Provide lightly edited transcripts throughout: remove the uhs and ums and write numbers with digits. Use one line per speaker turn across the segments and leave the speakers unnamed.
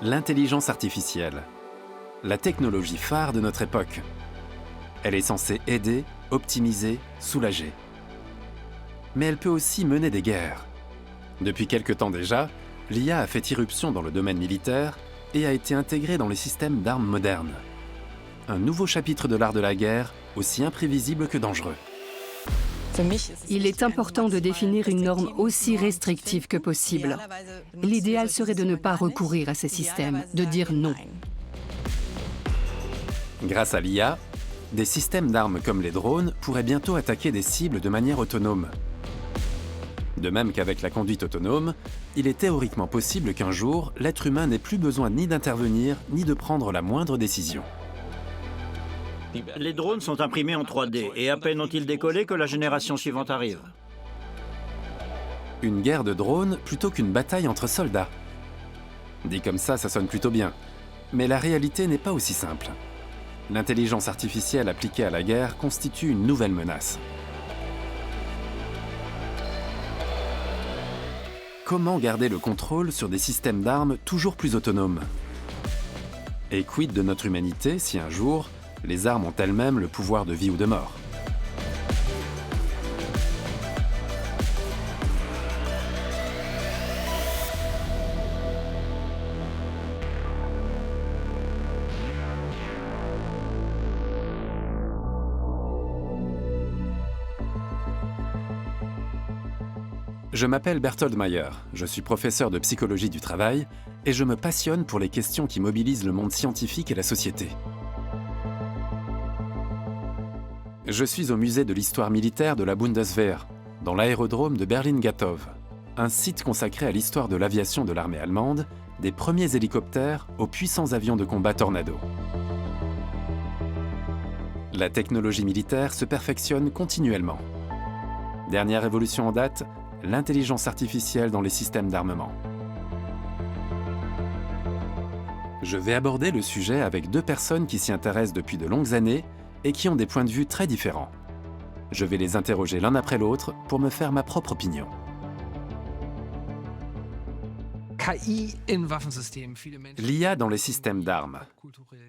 L'intelligence artificielle, la technologie phare de notre époque. Elle est censée aider, optimiser, soulager. Mais elle peut aussi mener des guerres. Depuis quelque temps déjà, l'IA a fait irruption dans le domaine militaire et a été intégrée dans les systèmes d'armes modernes. Un nouveau chapitre de l'art de la guerre, aussi imprévisible que dangereux.
Il est important de définir une norme aussi restrictive que possible. L'idéal serait de ne pas recourir à ces systèmes, de dire non.
Grâce à l'IA, des systèmes d'armes comme les drones pourraient bientôt attaquer des cibles de manière autonome. De même qu'avec la conduite autonome, il est théoriquement possible qu'un jour, l'être humain n'ait plus besoin ni d'intervenir, ni de prendre la moindre décision.
Les drones sont imprimés en 3D et à peine ont-ils décollé que la génération suivante arrive.
Une guerre de drones plutôt qu'une bataille entre soldats. Dit comme ça sonne plutôt bien. Mais la réalité n'est pas aussi simple. L'intelligence artificielle appliquée à la guerre constitue une nouvelle menace. Comment garder le contrôle sur des systèmes d'armes toujours plus autonomes? Et quid de notre humanité si un jour, les armes ont elles-mêmes le pouvoir de vie ou de mort? Je m'appelle Berthold Meyer, je suis professeur de psychologie du travail et je me passionne pour les questions qui mobilisent le monde scientifique et la société. Je suis au musée de l'histoire militaire de la Bundeswehr, dans l'aérodrome de Berlin-Gatow, un site consacré à l'histoire de l'aviation de l'armée allemande, des premiers hélicoptères aux puissants avions de combat Tornado. La technologie militaire se perfectionne continuellement. Dernière évolution en date, l'intelligence artificielle dans les systèmes d'armement. Je vais aborder le sujet avec deux personnes qui s'y intéressent depuis de longues années et qui ont des points de vue très différents. Je vais les interroger l'un après l'autre pour me faire ma propre opinion. L'IA dans les systèmes d'armes.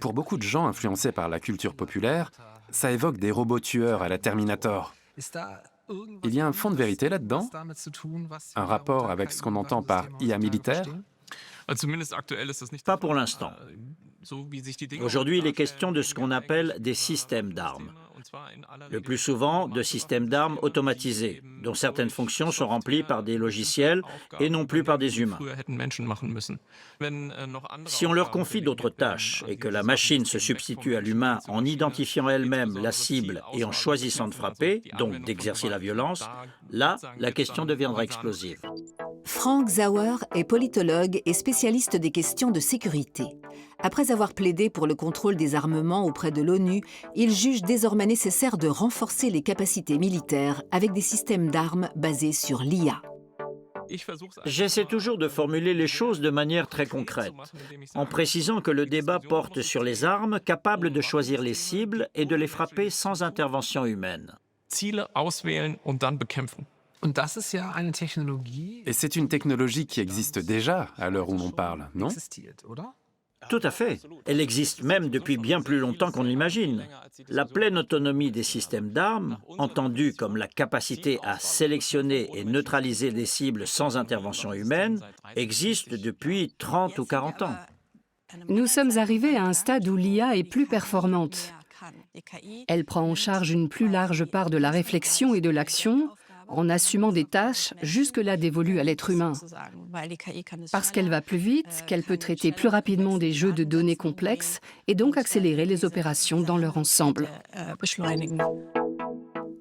Pour beaucoup de gens influencés par la culture populaire, ça évoque des robots tueurs à la Terminator. Il y a un fond de vérité là-dedans? Un rapport avec ce qu'on entend par IA militaire?
Pas pour l'instant. Aujourd'hui, il est question de ce qu'on appelle des systèmes d'armes. Le plus souvent, de systèmes d'armes automatisés, dont certaines fonctions sont remplies par des logiciels et non plus par des humains. Si on leur confie d'autres tâches et que la machine se substitue à l'humain en identifiant elle-même la cible et en choisissant de frapper, donc d'exercer la violence, là, la question deviendra explosive.
Frank Sauer est politologue et spécialiste des questions de sécurité. Après avoir plaidé pour le contrôle des armements auprès de l'ONU, il juge désormais nécessaire de renforcer les capacités militaires avec des systèmes d'armes basés sur l'IA.
J'essaie toujours de formuler les choses de manière très concrète, en précisant que le débat porte sur les armes capables de choisir les cibles et de les frapper sans intervention humaine.
Et c'est une technologie qui existe déjà à l'heure où l'on parle, non?
Tout à fait. Elle existe même depuis bien plus longtemps qu'on l'imagine. La pleine autonomie des systèmes d'armes, entendue comme la capacité à sélectionner et neutraliser des cibles sans intervention humaine, existe depuis 30 ou 40 ans.
Nous sommes arrivés à un stade où l'IA est plus performante. Elle prend en charge une plus large part de la réflexion et de l'action, en assumant des tâches jusque-là dévolues à l'être humain. Parce qu'elle va plus vite, qu'elle peut traiter plus rapidement des jeux de données complexes et donc accélérer les opérations dans leur ensemble.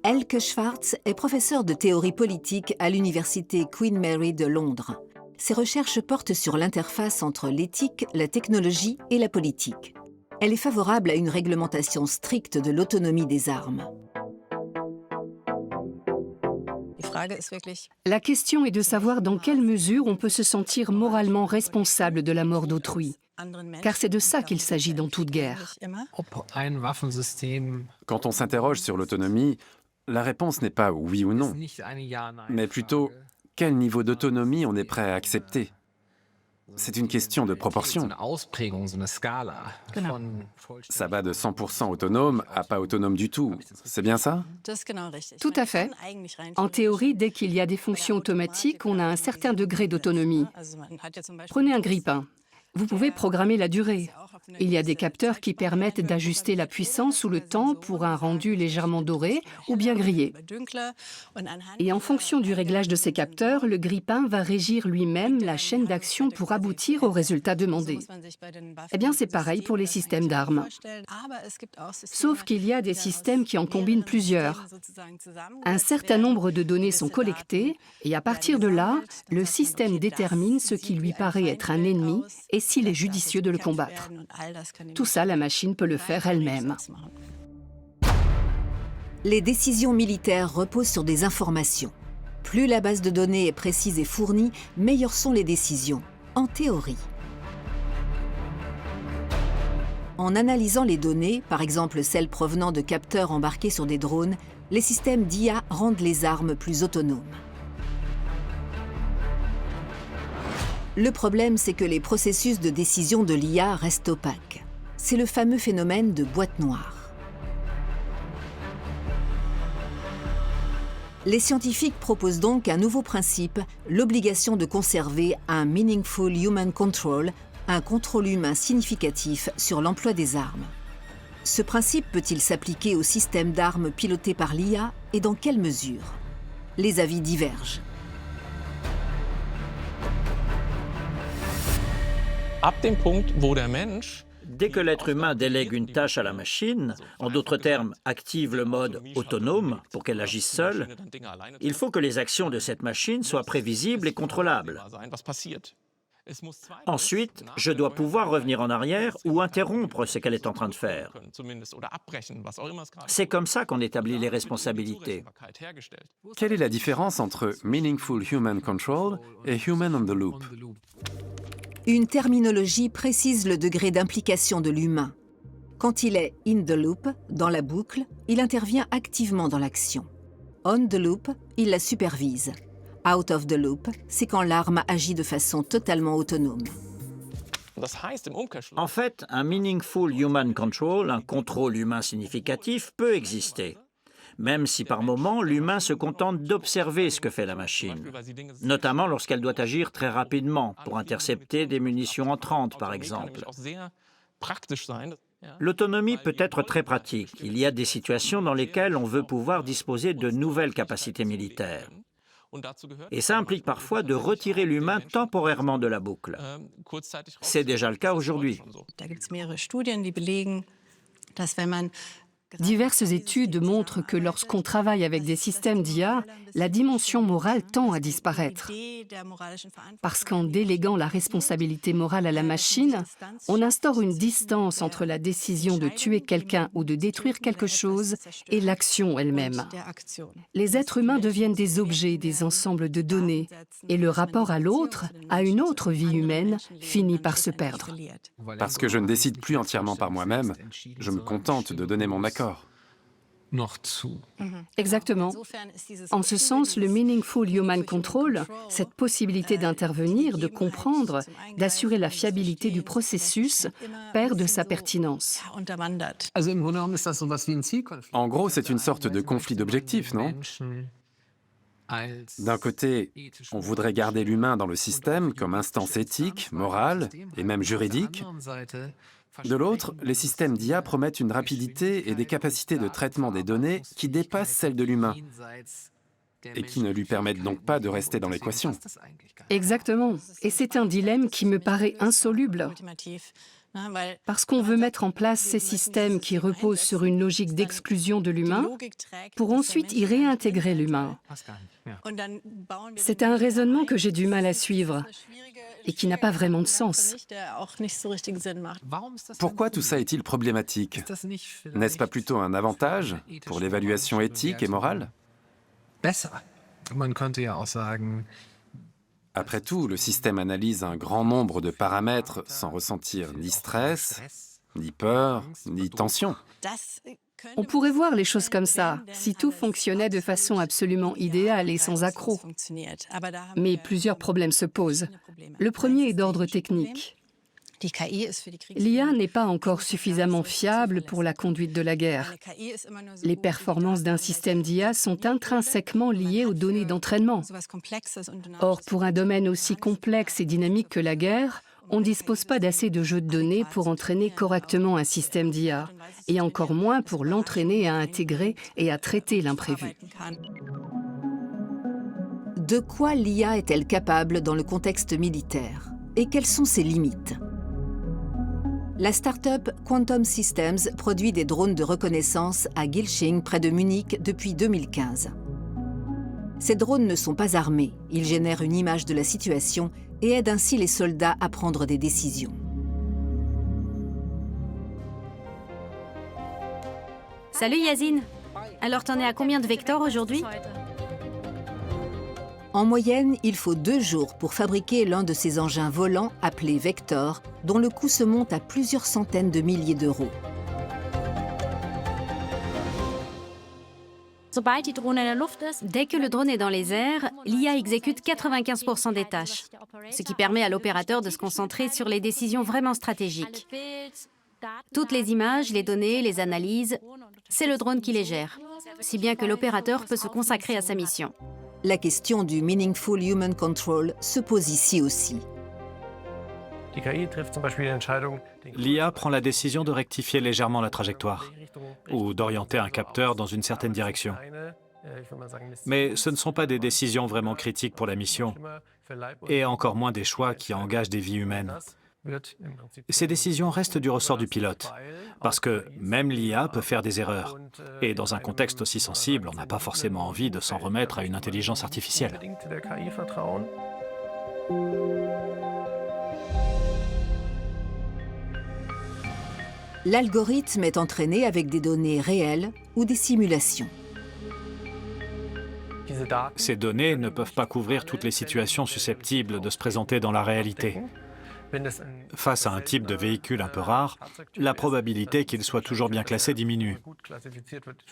Elke Schwartz est professeur de théorie politique à l'université Queen Mary de Londres. Ses recherches portent sur l'interface entre l'éthique, la technologie et la politique. Elle est favorable à une réglementation stricte de l'autonomie des armes.
La question est de savoir dans quelle mesure on peut se sentir moralement responsable de la mort d'autrui. Car c'est de ça qu'il s'agit dans toute guerre.
Quand on s'interroge sur l'autonomie, la réponse n'est pas oui ou non, mais plutôt quel niveau d'autonomie on est prêt à accepter. C'est une question de proportion. Ça va de 100% autonome à pas autonome du tout. C'est bien ça?
Tout à fait. En théorie, dès qu'il y a des fonctions automatiques, on a un certain degré d'autonomie. Prenez un grille-pain. Vous pouvez programmer la durée. Il y a des capteurs qui permettent d'ajuster la puissance ou le temps pour un rendu légèrement doré ou bien grillé. Et en fonction du réglage de ces capteurs, le grille-pain va régir lui-même la chaîne d'action pour aboutir au résultat demandé. Eh bien, c'est pareil pour les systèmes d'armes. Sauf qu'il y a des systèmes qui en combinent plusieurs. Un certain nombre de données sont collectées et à partir de là, le système détermine ce qui lui paraît être un ennemi et s'il est judicieux de le combattre. Tout ça, la machine peut le faire elle-même.
Les décisions militaires reposent sur des informations. Plus la base de données est précise et fournie, meilleures sont les décisions, en théorie. En analysant les données, par exemple celles provenant de capteurs embarqués sur des drones, les systèmes d'IA rendent les armes plus autonomes. Le problème, c'est que les processus de décision de l'IA restent opaques. C'est le fameux phénomène de boîte noire. Les scientifiques proposent donc un nouveau principe, l'obligation de conserver un Meaningful Human Control, un contrôle humain significatif sur l'emploi des armes. Ce principe peut-il s'appliquer aux systèmes d'armes pilotés par l'IA et dans quelle mesure? Les avis divergent.
Dès que l'être humain délègue une tâche à la machine, en d'autres termes, active le mode autonome pour qu'elle agisse seule, il faut que les actions de cette machine soient prévisibles et contrôlables. Ensuite, je dois pouvoir revenir en arrière ou interrompre ce qu'elle est en train de faire. C'est comme ça qu'on établit les responsabilités.
Quelle est la différence entre Meaningful Human Control et Human on the Loop?
Une terminologie précise le degré d'implication de l'humain. Quand il est in the loop, dans la boucle, il intervient activement dans l'action. On the loop, il la supervise. Out of the loop, c'est quand l'arme agit de façon totalement autonome.
En fait, un Meaningful Human Control, un contrôle humain significatif, peut exister, même si par moments l'humain se contente d'observer ce que fait la machine, notamment lorsqu'elle doit agir très rapidement pour intercepter des munitions entrantes, par exemple. L'autonomie peut être très pratique. Il y a des situations dans lesquelles on veut pouvoir disposer de nouvelles capacités militaires. Et ça implique parfois de retirer l'humain temporairement de la boucle. C'est déjà le cas aujourd'hui.
Diverses études montrent que lorsqu'on travaille avec des systèmes d'IA, la dimension morale tend à disparaître. Parce qu'en déléguant la responsabilité morale à la machine, on instaure une distance entre la décision de tuer quelqu'un ou de détruire quelque chose et l'action elle-même. Les êtres humains deviennent des objets, des ensembles de données, et le rapport à l'autre, à une autre vie humaine, finit par se perdre.
Parce que je ne décide plus entièrement par moi-même, je me contente de donner mon accord.
Exactement. En ce sens, le Meaningful Human Control, cette possibilité d'intervenir, de comprendre, d'assurer la fiabilité du processus, perd de sa pertinence.
En gros, c'est une sorte de conflit d'objectifs, non? D'un côté, on voudrait garder l'humain dans le système comme instance éthique, morale et même juridique. De l'autre, les systèmes d'IA promettent une rapidité et des capacités de traitement des données qui dépassent celles de l'humain et qui ne lui permettent donc pas de rester dans l'équation.
Exactement. Et c'est un dilemme qui me paraît insoluble. Parce qu'on veut mettre en place ces systèmes qui reposent sur une logique d'exclusion de l'humain pour ensuite y réintégrer l'humain. C'est un raisonnement que j'ai du mal à suivre et qui n'a pas vraiment de sens.
Pourquoi tout ça est-il problématique? N'est-ce pas plutôt un avantage pour l'évaluation éthique et morale? Après tout, le système analyse un grand nombre de paramètres sans ressentir ni stress, ni peur, ni tension.
On pourrait voir les choses comme ça, si tout fonctionnait de façon absolument idéale et sans accroc. Mais plusieurs problèmes se posent. Le premier est d'ordre technique. L'IA n'est pas encore suffisamment fiable pour la conduite de la guerre. Les performances d'un système d'IA sont intrinsèquement liées aux données d'entraînement. Or, pour un domaine aussi complexe et dynamique que la guerre, on ne dispose pas d'assez de jeux de données pour entraîner correctement un système d'IA, et encore moins pour l'entraîner à intégrer et à traiter l'imprévu.
De quoi l'IA est-elle capable dans le contexte militaire? Et quelles sont ses limites? La start-up Quantum Systems produit des drones de reconnaissance à Gilching, près de Munich, depuis 2015. Ces drones ne sont pas armés, ils génèrent une image de la situation et aident ainsi les soldats à prendre des décisions.
Salut Yazine. Alors t'en es à combien de vecteurs aujourd'hui?
En moyenne, il faut 2 jours pour fabriquer l'un de ces engins volants appelés Vector, dont le coût se monte à plusieurs centaines de milliers d'euros.
Dès que le drone est dans les airs, l'IA exécute 95% des tâches, ce qui permet à l'opérateur de se concentrer sur les décisions vraiment stratégiques. Toutes les images, les données, les analyses, c'est le drone qui les gère, si bien que l'opérateur peut se consacrer à sa mission.
La question du Meaningful Human Control se pose ici aussi.
L'IA prend la décision de rectifier légèrement la trajectoire ou d'orienter un capteur dans une certaine direction. Mais ce ne sont pas des décisions vraiment critiques pour la mission, et encore moins des choix qui engagent des vies humaines. Ces décisions restent du ressort du pilote, parce que même l'IA peut faire des erreurs. Et dans un contexte aussi sensible, on n'a pas forcément envie de s'en remettre à une intelligence artificielle.
L'algorithme est entraîné avec des données réelles ou des simulations.
Ces données ne peuvent pas couvrir toutes les situations susceptibles de se présenter dans la réalité. Face à un type de véhicule un peu rare, la probabilité qu'il soit toujours bien classé diminue.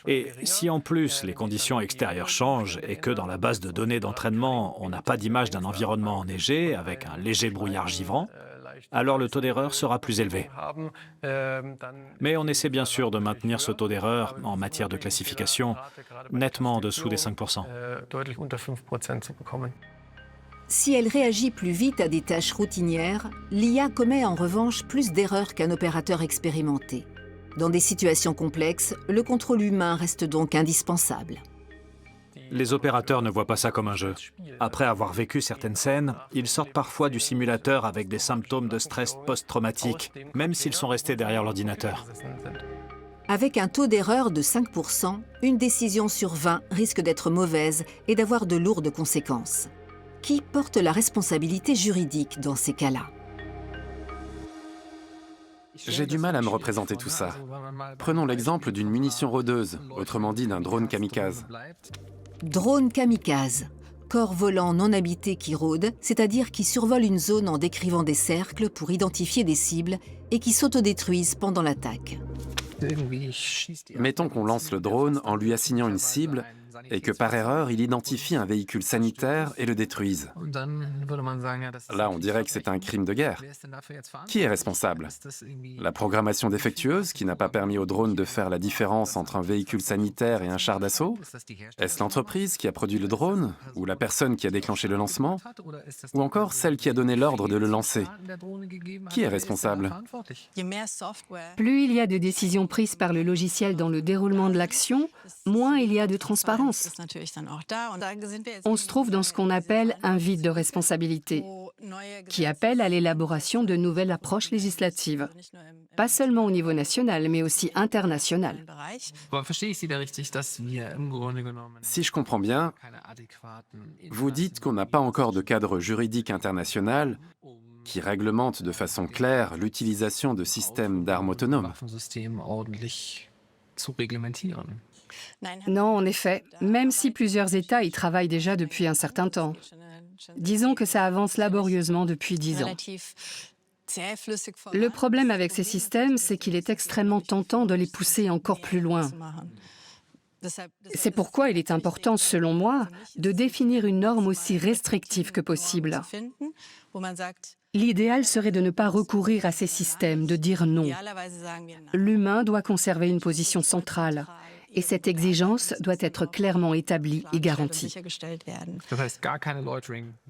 Et si en plus les conditions extérieures changent et que dans la base de données d'entraînement, on n'a pas d'image d'un environnement enneigé avec un léger brouillard givrant, alors le taux d'erreur sera plus élevé. Mais on essaie bien sûr de maintenir ce taux d'erreur en matière de classification nettement en dessous des 5%.
Si elle réagit plus vite à des tâches routinières, l'IA commet en revanche plus d'erreurs qu'un opérateur expérimenté. Dans des situations complexes, le contrôle humain reste donc indispensable.
Les opérateurs ne voient pas ça comme un jeu. Après avoir vécu certaines scènes, ils sortent parfois du simulateur avec des symptômes de stress post-traumatique, même s'ils sont restés derrière l'ordinateur.
Avec un taux d'erreur de 5%, une décision sur 20 risque d'être mauvaise et d'avoir de lourdes conséquences. Qui porte la responsabilité juridique dans ces cas-là?
J'ai du mal à me représenter tout ça. Prenons l'exemple d'une munition rôdeuse, autrement dit d'un drone kamikaze.
Drone kamikaze, corps volant non habité qui rôde, c'est-à-dire qui survole une zone en décrivant des cercles pour identifier des cibles et qui s'autodétruisent pendant l'attaque.
Mettons qu'on lance le drone en lui assignant une cible et que par erreur, il identifie un véhicule sanitaire et le détruise. Là, on dirait que c'est un crime de guerre. Qui est responsable? La programmation défectueuse qui n'a pas permis au drone de faire la différence entre un véhicule sanitaire et un char d'assaut? Est-ce l'entreprise qui a produit le drone? Ou la personne qui a déclenché le lancement? Ou encore celle qui a donné l'ordre de le lancer? Qui est responsable?
Plus il y a de décisions prises par le logiciel dans le déroulement de l'action, moins il y a de transparence. On se trouve dans ce qu'on appelle un vide de responsabilité, qui appelle à l'élaboration de nouvelles approches législatives, pas seulement au niveau national, mais aussi international.
Si je comprends bien, vous dites qu'on n'a pas encore de cadre juridique international qui réglemente de façon claire l'utilisation de systèmes d'armes autonomes.
Non, en effet, même si plusieurs États y travaillent déjà depuis un certain temps. Disons que ça avance laborieusement depuis 10 ans. Le problème avec ces systèmes, c'est qu'il est extrêmement tentant de les pousser encore plus loin. C'est pourquoi il est important, selon moi, de définir une norme aussi restrictive que possible. L'idéal serait de ne pas recourir à ces systèmes, de dire non. L'humain doit conserver une position centrale, et cette exigence doit être clairement établie et garantie.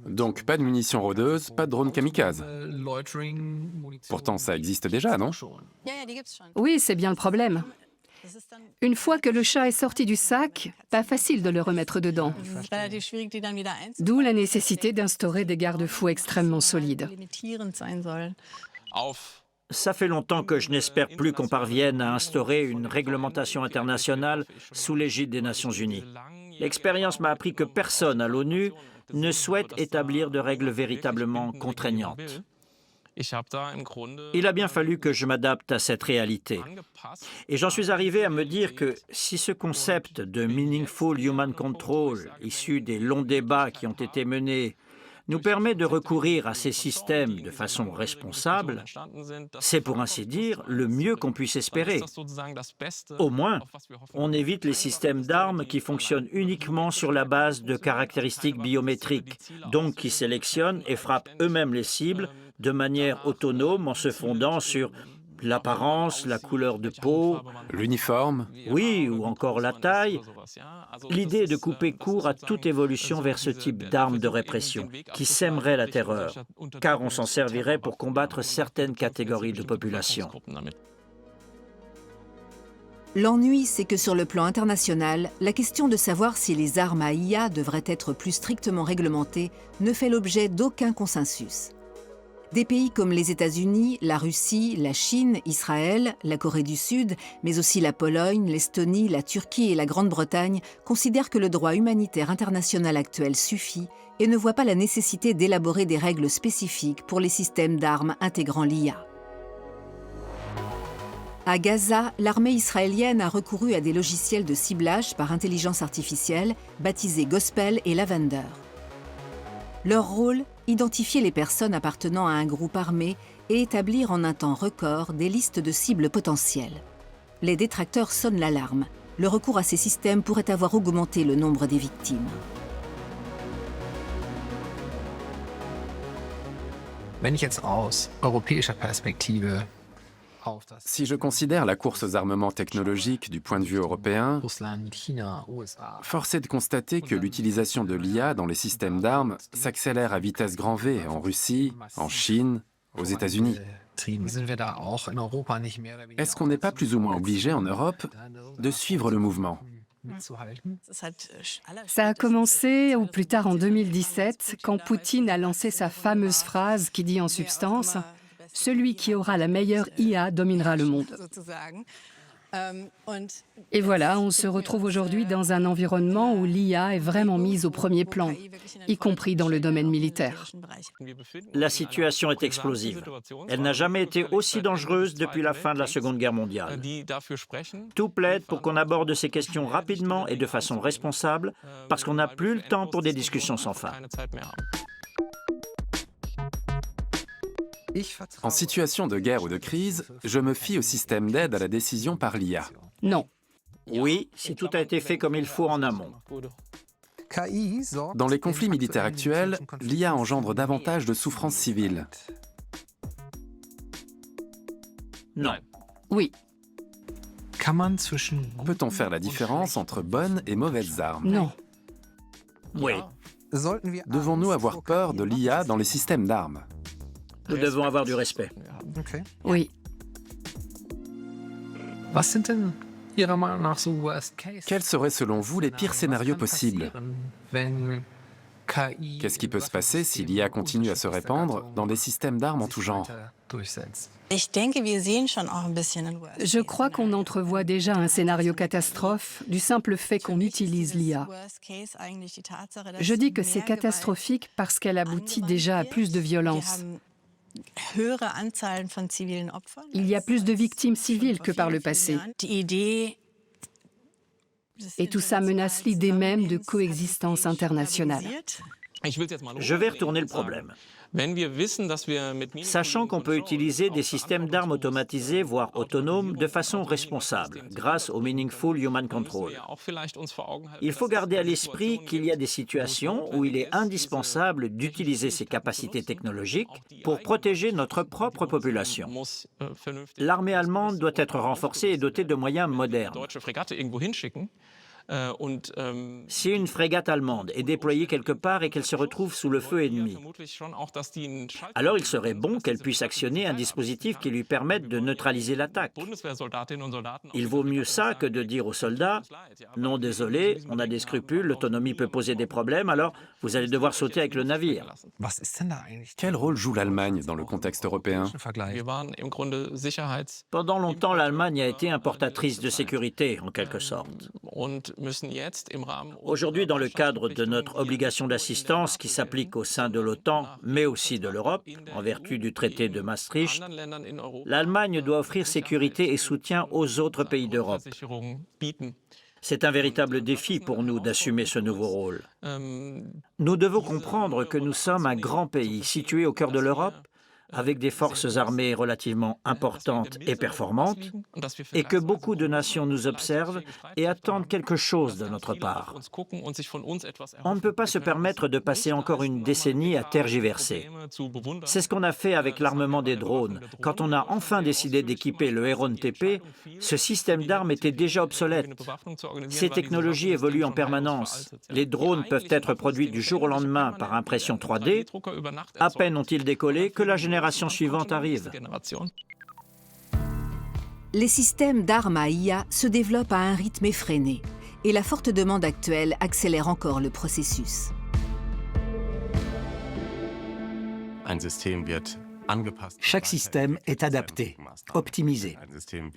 Donc pas de munitions rôdeuses, pas de drones kamikazes. Pourtant ça existe déjà, non?
Oui, c'est bien le problème. Une fois que le chat est sorti du sac, pas facile de le remettre dedans. D'où la nécessité d'instaurer des garde-fous extrêmement solides.
Ça fait longtemps que je n'espère plus qu'on parvienne à instaurer une réglementation internationale sous l'égide des Nations Unies. L'expérience m'a appris que personne à l'ONU ne souhaite établir de règles véritablement contraignantes. Il a bien fallu que je m'adapte à cette réalité. Et j'en suis arrivé à me dire que si ce concept de meaningful human control, issu des longs débats qui ont été menés, nous permet de recourir à ces systèmes de façon responsable, c'est pour ainsi dire le mieux qu'on puisse espérer. Au moins, on évite les systèmes d'armes qui fonctionnent uniquement sur la base de caractéristiques biométriques, donc qui sélectionnent et frappent eux-mêmes les cibles de manière autonome en se fondant sur l'apparence, la couleur de peau,
L'uniforme?
oui, ou encore la taille. L'idée est de couper court à toute évolution vers ce type d'arme de répression qui sèmerait la terreur, car on s'en servirait pour combattre certaines catégories de population.
L'ennui, c'est que sur le plan international, la question de savoir si les armes à IA devraient être plus strictement réglementées ne fait l'objet d'aucun consensus. Des pays comme les États-Unis, la Russie, la Chine, Israël, la Corée du Sud, mais aussi la Pologne, l'Estonie, la Turquie et la Grande-Bretagne considèrent que le droit humanitaire international actuel suffit et ne voient pas la nécessité d'élaborer des règles spécifiques pour les systèmes d'armes intégrant l'IA. À Gaza, l'armée israélienne a recouru à des logiciels de ciblage par intelligence artificielle baptisés Gospel et Lavender. Leur rôle, identifier les personnes appartenant à un groupe armé et établir en un temps record des listes de cibles potentielles. Les détracteurs sonnent l'alarme. Le recours à ces systèmes pourrait avoir augmenté le nombre des victimes.
Wenn ich jetzt aus europäischer Perspektive
Si je considère la course aux armements technologiques du point de vue européen,
Russland, China, USA,
force est de constater que l'utilisation de l'IA dans les systèmes d'armes s'accélère à vitesse grand V en Russie, en Chine, aux États-Unis.
sind wir da auch in Europa nicht mehr oder weniger
Est-ce qu'on n'est pas plus ou moins obligé en Europe de suivre le mouvement?
mitzuhalten?
Ça a commencé, ou plus tard en 2017, quand Poutine a lancé sa fameuse phrase qui dit en substance « Celui qui aura la meilleure IA dominera le monde ». Et voilà, on se retrouve aujourd'hui dans un environnement où l'IA est vraiment mise au premier plan, y compris dans le domaine militaire.
La situation est explosive. Elle n'a jamais été aussi dangereuse depuis la fin de la Seconde Guerre mondiale. Tout plaide pour qu'on aborde ces questions rapidement et de façon responsable, parce qu'on n'a plus le temps pour des discussions sans fin.
En situation de guerre ou de crise, je me fie au système d'aide à la décision par l'IA.
Non.
Oui, si tout a été fait comme il faut en amont.
Dans les conflits militaires actuels, l'IA engendre davantage de souffrances civiles.
Non.
Oui.
Kann man zwischen
Peut-on faire la différence entre bonnes et mauvaises armes?
Non.
Oui,
sollten wir
Devons-nous avoir peur de l'IA dans les systèmes d'armes?
nous devons avoir du respect.
Okay.
Oui.
Was sind denn Ihrer Meinung nach so Worst Case?
Quels seraient selon vous les pires scénarios
Was kann
possibles?
passieren, wenn KI
Qu'est-ce qui peut se passer si l'IA continue à se répandre dans des systèmes d'armes en tout genre?
durchsetzt?
Je crois qu'on entrevoit déjà un scénario catastrophe du simple fait qu'on utilise l'IA. Je dis que c'est catastrophique parce qu'elle aboutit déjà à plus de violence. Il y a plus de victimes civiles que par le passé. Et tout ça menace l'idée même de coexistence internationale.
Je vais retourner le problème. Sachant qu'on peut utiliser des systèmes d'armes automatisés, voire autonomes, de façon responsable, grâce au Meaningful Human Control. Il faut garder à l'esprit qu'il y a des situations où il est indispensable d'utiliser ces capacités technologiques pour protéger notre propre population. L'armée allemande doit être renforcée et dotée de moyens modernes. Si une frégate allemande est déployée quelque part et qu'elle se retrouve sous le feu ennemi, alors il serait bon qu'elle puisse actionner un dispositif qui lui permette de neutraliser l'attaque. Il vaut mieux ça que de dire aux soldats « Non, désolé, on a des scrupules, l'autonomie peut poser des problèmes, alors vous allez devoir sauter avec le navire. »
Quel rôle joue l'Allemagne dans le contexte européen?
Pendant longtemps, l'Allemagne a été importatrice de sécurité, en quelque sorte. Aujourd'hui, dans le cadre de notre obligation d'assistance qui s'applique au sein de l'OTAN, mais aussi de l'Europe, en vertu du traité de Maastricht, l'Allemagne doit offrir sécurité et soutien aux autres pays d'Europe. C'est un véritable défi pour nous d'assumer ce nouveau rôle. Nous devons comprendre que nous sommes un grand pays situé au cœur de l'Europe, avec des forces armées relativement importantes et performantes, et que beaucoup de nations nous observent et attendent quelque chose de notre part. On ne peut pas se permettre de passer encore une décennie à tergiverser. C'est ce qu'on a fait avec l'armement des drones. Quand on a enfin décidé d'équiper le Heron TP, ce système d'armes était déjà obsolète. Ces technologies évoluent en permanence. Les drones peuvent être produits du jour au lendemain par impression 3D. À peine ont-ils décollé que la génération suivante arrive.
Les systèmes d'armes à IA se développent à un rythme effréné et la forte demande actuelle accélère encore le processus.
Chaque système est adapté, optimisé.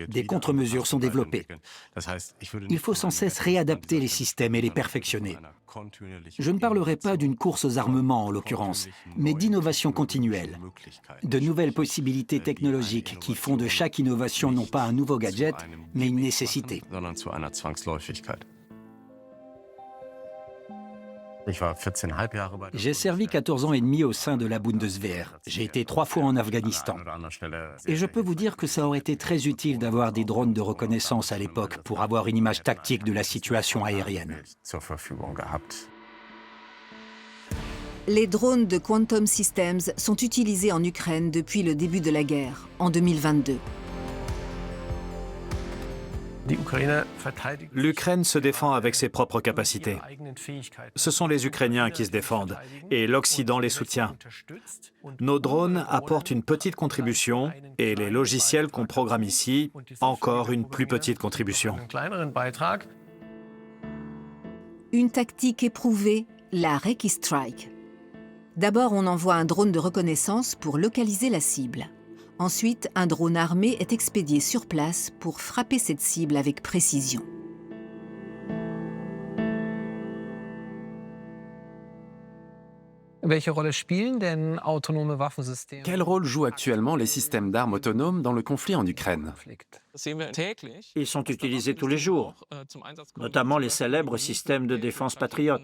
Des contre-mesures sont développées. Il faut sans cesse réadapter les systèmes et les perfectionner. Je ne parlerai pas d'une course aux armements en l'occurrence, mais d'innovation continuelle. De nouvelles possibilités technologiques qui font de chaque innovation non pas un nouveau gadget, mais une nécessité. J'ai servi 14 ans et demi au sein de la Bundeswehr. J'ai été 3 fois en Afghanistan. Et je peux vous dire que ça aurait été très utile d'avoir des drones de reconnaissance à l'époque pour avoir une image tactique de la situation aérienne.
Les drones de Quantum Systems sont utilisés en Ukraine depuis le début de la guerre, en 2022.
L'Ukraine se défend avec ses propres capacités. Ce sont les Ukrainiens qui se défendent et l'Occident les soutient. Nos drones apportent une petite contribution et les logiciels qu'on programme ici, encore une plus petite contribution.
Une tactique éprouvée, la Reiki Strike. D'abord, on envoie un drone de reconnaissance pour localiser la cible. Ensuite, un drone armé est expédié sur place pour frapper cette cible avec précision.
Quel rôle jouent actuellement les systèmes d'armes autonomes dans le conflit en Ukraine?
Ils sont utilisés tous les jours, notamment les célèbres systèmes de défense Patriot.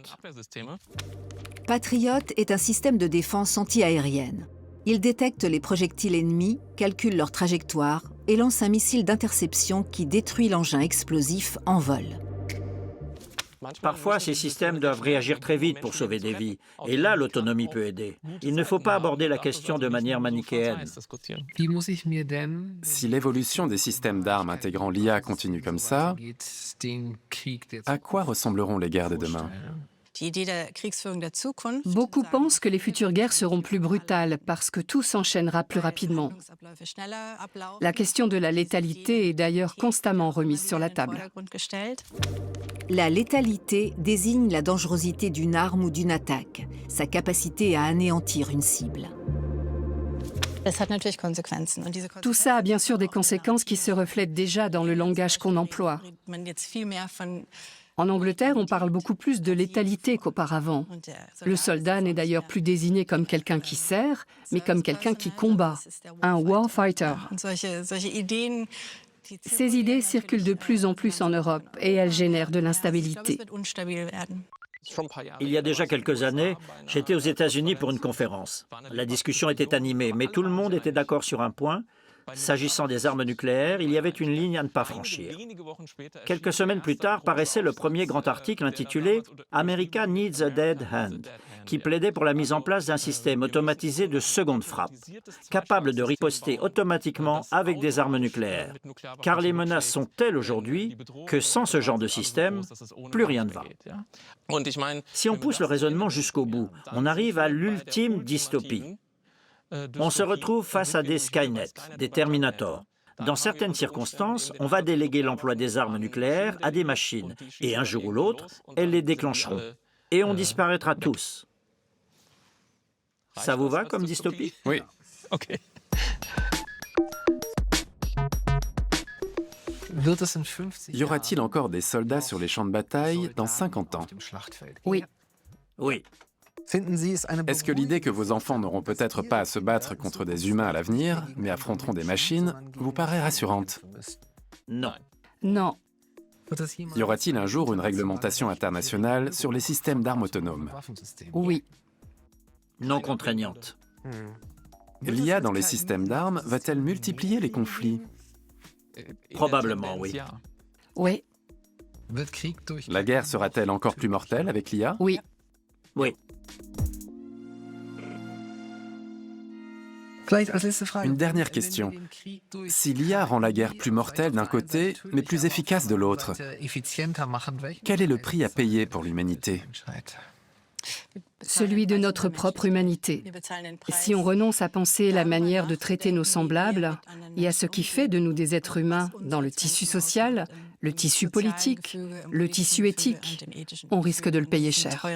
Patriot est un système de défense anti-aérienne. Il détecte les projectiles ennemis, calcule leur trajectoire et lance un missile d'interception qui détruit l'engin explosif en vol.
Parfois, ces systèmes doivent réagir très vite pour sauver des vies. Et là, l'autonomie peut aider. Il ne faut pas aborder la question de manière manichéenne.
Si l'évolution des systèmes d'armes intégrant l'IA continue comme ça, à quoi ressembleront les guerres de demain?
Beaucoup pensent que les futures guerres seront plus brutales parce que tout s'enchaînera plus rapidement. La question de la létalité est d'ailleurs constamment remise sur la table.
La létalité désigne la dangerosité d'une arme ou d'une attaque, sa capacité à anéantir une cible.
Tout ça a bien sûr des conséquences qui se reflètent déjà dans le langage qu'on emploie. En Angleterre, on parle beaucoup plus de létalité qu'auparavant. Le soldat n'est d'ailleurs plus désigné comme quelqu'un qui sert, mais comme quelqu'un qui combat, un warfighter. Ces idées circulent de plus en plus en Europe et elles génèrent de l'instabilité.
Il y a déjà quelques années, j'étais aux États-Unis pour une conférence. La discussion était animée, mais tout le monde était d'accord sur un point. S'agissant des armes nucléaires, il y avait une ligne à ne pas franchir. Quelques semaines plus tard paraissait le premier grand article intitulé « America needs a dead hand », qui plaidait pour la mise en place d'un système automatisé de seconde frappe, capable de riposter automatiquement avec des armes nucléaires. Car les menaces sont telles aujourd'hui que sans ce genre de système, plus rien ne va. Si on pousse le raisonnement jusqu'au bout, on arrive à l'ultime dystopie. On se retrouve face à des Skynet, des Terminators. Dans certaines circonstances, on va déléguer l'emploi des armes nucléaires à des machines, et un jour ou l'autre, elles les déclencheront. Et on disparaîtra tous. Ça vous va comme dystopie?
Oui. Y aura-t-il encore des soldats sur les champs de bataille dans 50 ans?
Oui.
Oui.
Est-ce que l'idée que vos enfants n'auront peut-être pas à se battre contre des humains à l'avenir, mais affronteront des machines, vous paraît rassurante?
Non.
Non.
Y aura-t-il un jour une réglementation internationale sur les systèmes d'armes autonomes?
Oui.
Non contraignante.
L'IA dans les systèmes d'armes va-t-elle multiplier les conflits?
Probablement, oui.
Oui.
La guerre sera-t-elle encore plus mortelle avec l'IA?
Oui.
Oui.
Une dernière question. Si l'IA rend la guerre plus mortelle d'un côté, mais plus efficace de l'autre, quel est le prix à payer pour l'humanité?
Celui de notre propre humanité. Si on renonce à penser la manière de traiter nos semblables et à ce qui fait de nous des êtres humains dans le tissu social, le tissu politique, le tissu éthique, on risque de le payer cher.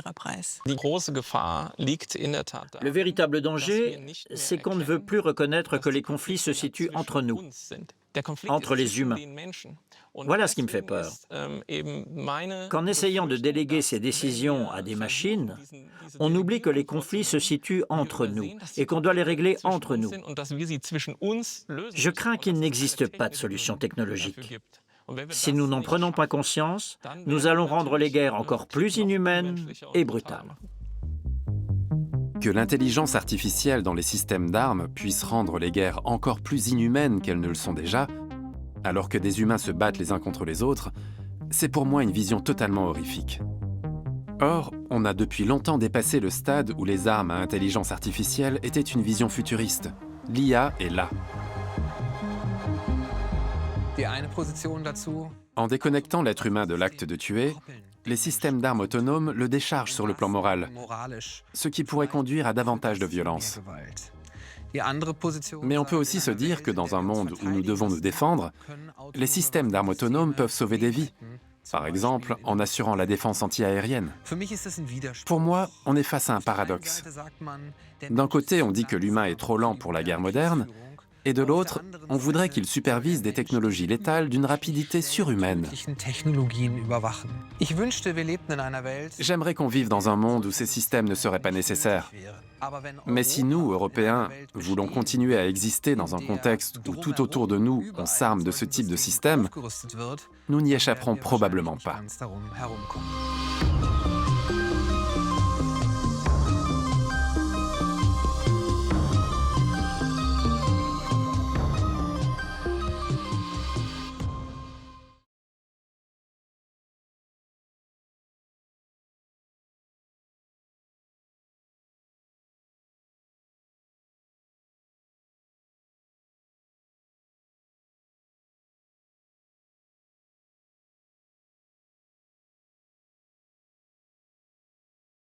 Le véritable danger, c'est qu'on ne veut plus reconnaître que les conflits se situent entre nous, entre les humains. Voilà ce qui me fait peur. Qu'en essayant de déléguer ces décisions à des machines, on oublie que les conflits se situent entre nous et qu'on doit les régler entre nous. Je crains qu'il n'existe pas de solution technologique. Si nous n'en prenons pas conscience, nous allons rendre les guerres encore plus inhumaines et brutales.
Que l'intelligence artificielle dans les systèmes d'armes puisse rendre les guerres encore plus inhumaines qu'elles ne le sont déjà, alors que des humains se battent les uns contre les autres, c'est pour moi une vision totalement horrifique. Or, on a depuis longtemps dépassé le stade où les armes à intelligence artificielle étaient une vision futuriste. L'IA est là. En déconnectant l'être humain de l'acte de tuer, les systèmes d'armes autonomes le déchargent sur le plan moral, ce qui pourrait conduire à davantage de violence. Mais on peut aussi se dire que dans un monde où nous devons nous défendre, les systèmes d'armes autonomes peuvent sauver des vies, par exemple en assurant la défense anti-aérienne. Pour moi, on est face à un paradoxe. D'un côté, on dit que l'humain est trop lent pour la guerre moderne, et de l'autre, on voudrait qu'il supervise des technologies létales d'une rapidité surhumaine. J'aimerais qu'on vive dans un monde où ces systèmes ne seraient pas nécessaires. Mais si nous, Européens, voulons continuer à exister dans un contexte où tout autour de nous, on s'arme de ce type de système, nous n'y échapperons probablement pas.